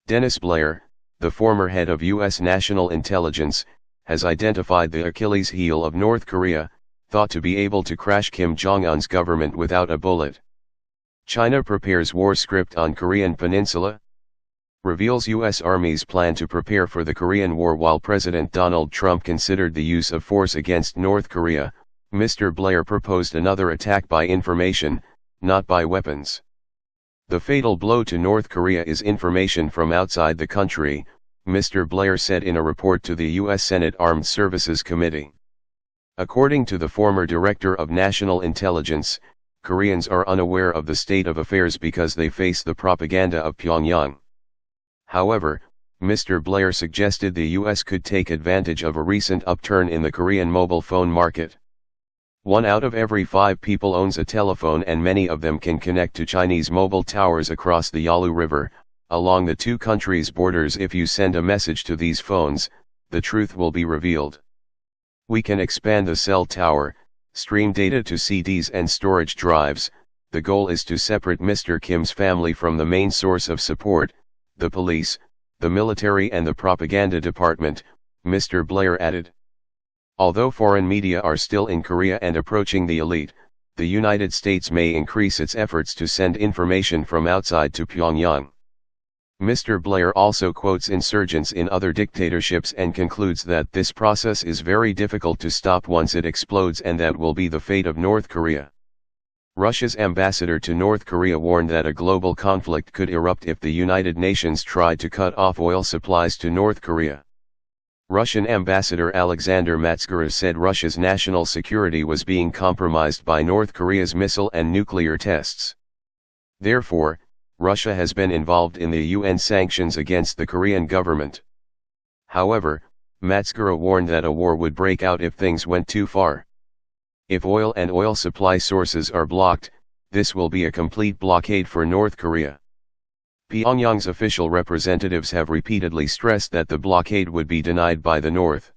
Dennis Blair, the former head of U.S. National Intelligence, has identified the Achilles heel of North Korea, thought to be able to crash Kim Jong-un's government without a bullet. China prepares war script on Korean Peninsula. Reveals U.S. Army's plan to prepare for the Korean War. While President Donald Trump considered the use of force against North Korea, Mr. Blair proposed another attack by information, not by weapons. The fatal blow to North Korea is information from outside the country, Mr. Blair said in a report to the U.S. Senate Armed Services Committee. According to the former director of national intelligence, Koreans are unaware of the state of affairs because they face the propaganda of Pyongyang. However, Mr. Blair suggested the U.S. could take advantage of a recent upturn in the Korean mobile phone market. 1 out of every 5 people owns a telephone, and many of them can connect to Chinese mobile towers across the Yalu River, along the two countries' borders. If you send a message to these phones, the truth will be revealed. We can expand the cell tower, stream data to CDs and storage drives. The goal is to separate Mr. Kim's family from the main source of support, the police, the military and the propaganda department, Mr. Blair added. Although foreign media are still in Korea and approaching the elite, the United States may increase its efforts to send information from outside to Pyongyang. Mr. Blair also quotes insurgents in other dictatorships and concludes that this process is very difficult to stop once it explodes, and that will be the fate of North Korea. Russia's ambassador to North Korea warned that a global conflict could erupt if the United Nations tried to cut off oil supplies to North Korea. Russian Ambassador Alexander Matsgura said Russia's national security was being compromised by North Korea's missile and nuclear tests. Therefore, Russia has been involved in the UN sanctions against the Korean government. However, Matsgura warned that a war would break out if things went too far. If oil and oil supply sources are blocked, this will be a complete blockade for North Korea. Pyongyang's official representatives have repeatedly stressed that the blockade would be denied by the North.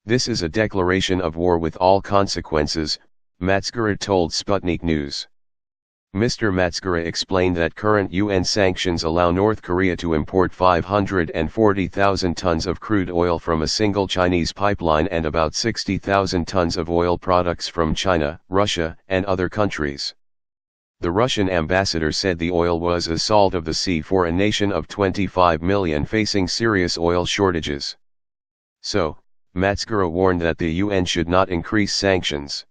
This is a declaration of war with all consequences, Matsgura told Sputnik News. Mr. Matsgura explained that current UN sanctions allow North Korea to import 540,000 tons of crude oil from a single Chinese pipeline and about 60,000 tons of oil products from China, Russia, and other countries. The Russian ambassador said the oil was a salt of the sea for a nation of 25 million facing serious oil shortages. So, Matsgura warned that the UN should not increase sanctions.